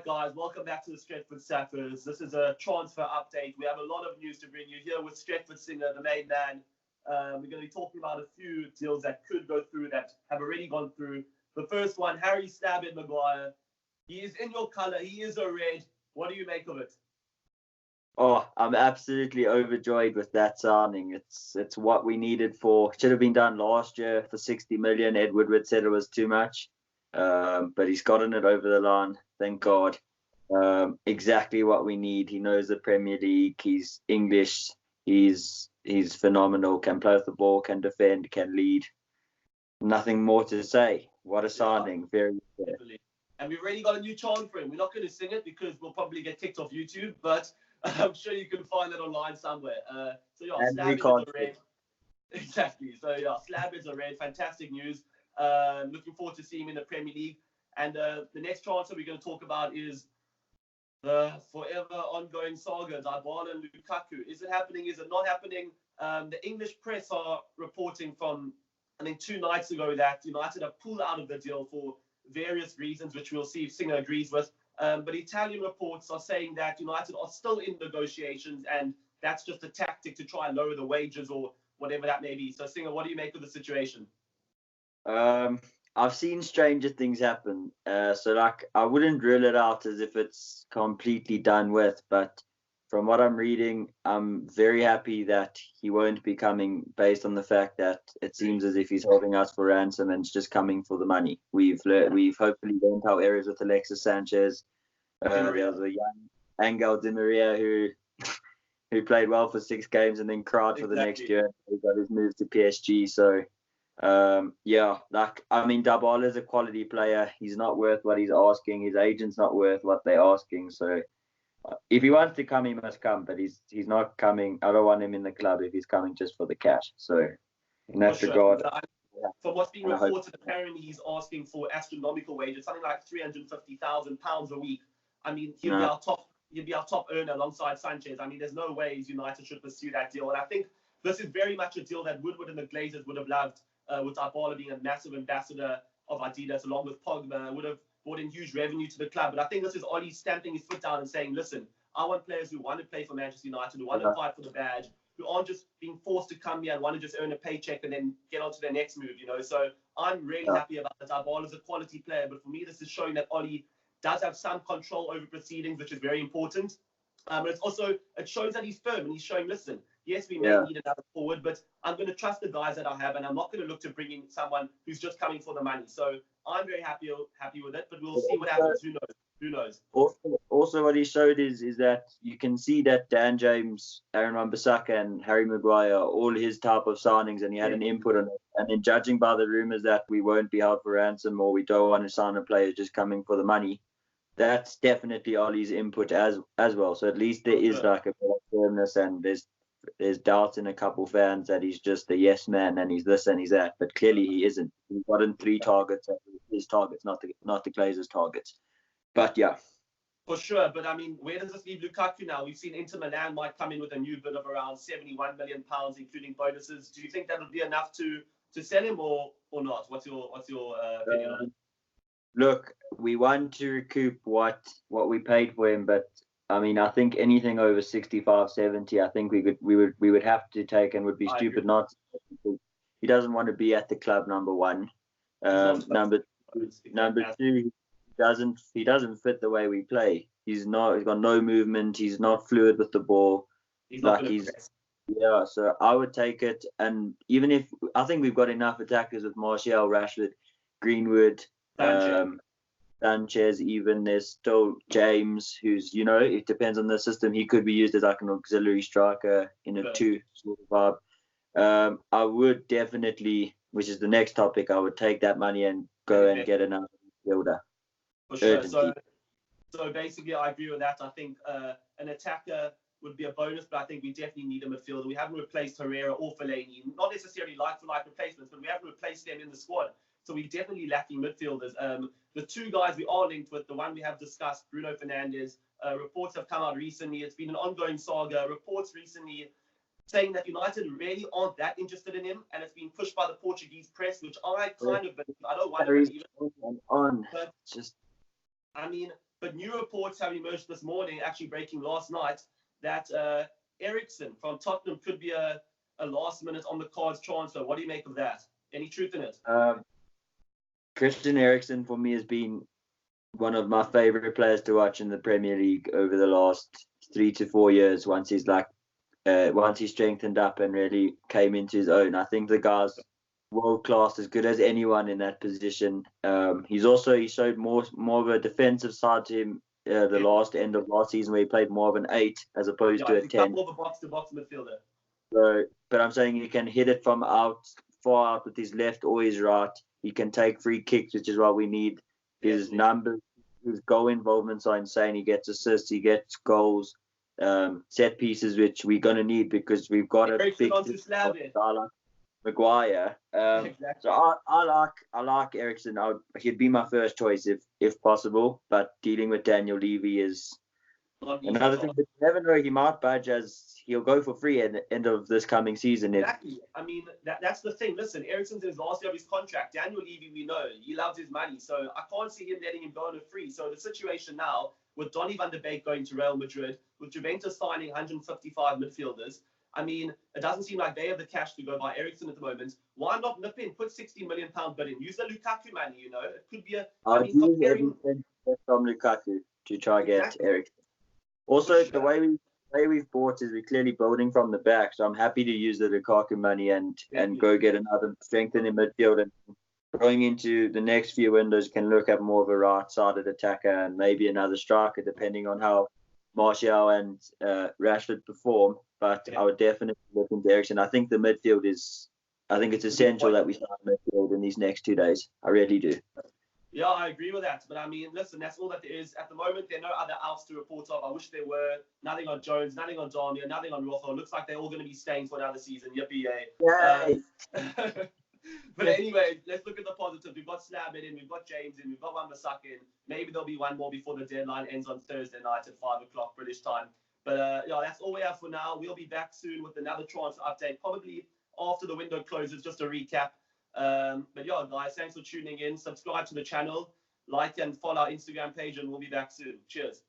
right, guys, welcome back to the Stretford Saffas. This is a transfer update. We have a lot of news to bring you here with Stretford Singer, the main man. We're going to be talking about a few deals that could go through, that have already gone through. The first one, Harry Stabbin Maguire. He is in your colour. He is a red. What do you make of it? Oh, I'm absolutely overjoyed with that signing. It's what we needed for. Should have been done last year for 60 million. Ed Woodward said it was too much, but he's gotten it over the line. Thank God. Exactly what we need. He knows the Premier League. He's English. He's phenomenal. Can play with the ball. Can defend. Can lead. Nothing more to say. What a signing. Very fair. And we've already got a new chant for him. We're not going to sing it because we'll probably get kicked off YouTube, but I'm sure you can find it online somewhere. Slab is a red. Exactly. So, Slab is a red. Fantastic news. Looking forward to seeing him in the Premier League. And the next transfer we're going to talk about is the forever ongoing saga, Dybala and Lukaku. Is it happening? Is it not happening? The English press are reporting from, I think, 2 nights ago that United have pulled out of the deal for various reasons, which we'll see if Singer agrees with. But Italian reports are saying that United are still in negotiations, and that's just a tactic to try and lower the wages or whatever that may be. So, Singer, what do you make of the situation? I've seen stranger things happen. I wouldn't rule it out as if it's completely done with, but from what I'm reading, I'm very happy that he won't be coming based on the fact that it seems as if he's holding us for ransom and it's just coming for the money. We've hopefully learned our errors with Alexis Sanchez. There was a young Angel Di Maria who played well for 6 games and then cried for the next year. He got his move to PSG. So, Dybala is a quality player. He's not worth what he's asking. His agent's not worth what they're asking. So, if he wants to come, he must come. But he's not coming. I don't want him in the club if he's coming just for the cash. So, in that regard, from what's being reported, apparently he's asking for astronomical wages, something like £350,000 a week. I mean, he'll be our top earner alongside Sanchez. I mean, there's no ways United should pursue that deal. And I think this is very much a deal that Woodward and the Glazers would have loved, with Dybala being a massive ambassador of Adidas, along with Pogba, would have brought in huge revenue to the club. But I think this is Ollie stamping his foot down and saying, listen, I want players who want to play for Manchester United, who want to fight for the badge, who aren't just being forced to come here and want to just earn a paycheck and then get on to their next move, So I'm really happy about that. Dybala is a quality player, but for me, this is showing that Ollie does have some control over proceedings, which is very important. But it shows that he's firm and he's showing, listen, yes, we may need another forward, but I'm going to trust the guys that I have, and I'm not going to look to bring in someone who's just coming for the money. So I'm very happy with it, but we'll see what happens. Who knows? Also, what he showed is that you can see that Dan James, Aaron Wan-Bissaka, and Harry Maguire are all his type of signings, and he had an input on it. And in judging by the rumours that we won't be held for ransom or we don't want to sign a player just coming for the money, that's definitely Ollie's input as well. So at least there is like a bit of firmness, and there's doubts in a couple fans that he's just a yes man and he's this and he's that. But clearly he isn't. He's gotten 3 targets, his targets, not the Glazers' targets. But yeah. For sure, but I mean, where does this leave Lukaku now? We've seen Inter Milan might come in with a new bid of around £71 million, including bonuses. Do you think that would be enough to sell him or not? What's your opinion on it? Look, we want to recoup what we paid for him, but I mean, I think anything over 65, 70, I think we would have to take, and would be stupid not to. He doesn't want to be at the club, number one. Number two, he doesn't fit the way we play. He's got no movement. He's not fluid with the ball. So I would take it. And even if I think we've got enough attackers with Martial, Rashford, Greenwood, Sanchez, even there's still James, who's it depends on the system. He could be used as like an auxiliary striker in a 2 sort of vibe. I would definitely, which is the next topic, I would take that money and go and get another midfielder. For sure. So basically, I agree with that. I think an attacker would be a bonus, but I think we definitely need a midfielder. We haven't replaced Herrera or Fellaini, not necessarily like-for-like replacements, but we haven't replaced them in the squad. So we're definitely lacking midfielders. The 2 guys we are linked with, the one we have discussed, Bruno Fernandes, reports have come out recently. It's been an ongoing saga. Reports recently saying that United really aren't that interested in him, and it's been pushed by the Portuguese press, which I kind of believe. I don't want to believe it. Just, I mean, But new reports have emerged this morning, actually breaking last night, that Eriksen from Tottenham could be a last minute on the cards transfer. What do you make of that? Any truth in it? Christian Eriksen for me has been one of my favorite players to watch in the Premier League over the last 3 to 4 years. Once he strengthened up and really came into his own, I think the guy's world class, as good as anyone in that position. He showed more of a defensive side to him the last end of last season, where he played more of an 8 as opposed to a 10. More of a box-to-box midfielder. So, but I'm saying he can hit it from far out with his left or his right. He can take free kicks, which is what we need. His numbers, his goal involvements are insane. He gets assists, he gets goals, set pieces, which we're going to need because we've got a big Maguire. Exactly. So I like Eriksen. He'd be my first choice if possible. But dealing with Daniel Levy is another thing. But you never know. He might budge, as he'll go for free at the end of this coming season. Exactly. I mean, that's the thing. Listen, Eriksen's in his last year of his contract. Daniel Levy, we know he loves his money, so I can't see him letting him go on a free. So the situation now with Donny van der Beek going to Real Madrid, with Juventus signing 155 midfielders. I mean, it doesn't seem like they have the cash to go buy Eriksen at the moment. Why not nip in, put £60 million bid in, use the Lukaku money, you know? It could be use everything from Lukaku to try get Eriksen. Also, the way we've bought is we're clearly building from the back, so I'm happy to use the Lukaku money and go get another strengthen in midfield, and going into the next few windows can look at more of a right-sided attacker and maybe another striker, depending on how Martial and Rashford perform. But I would definitely look into Eriksen. I think the midfield it's essential that we start midfield in these next 2 days. I really do. Yeah, I agree with that. But I mean, listen, that's all that there is. At the moment, there are no other outs to report of. I wish there were. Nothing on Jones, nothing on Darmian, nothing on Rojo. Looks like they're all going to be staying for another season. Yippee, yay. But anyway, let's look at the positives. We've got Slab in, we've got James in, we've got Wan-Bissaka in. Maybe there'll be one more before the deadline ends on Thursday night at 5 o'clock British time. But that's all we have for now. We'll be back soon with another transfer update, probably after the window closes, just a recap. But yeah, guys, thanks for tuning in. Subscribe to the channel, like and follow our Instagram page, and we'll be back soon. Cheers.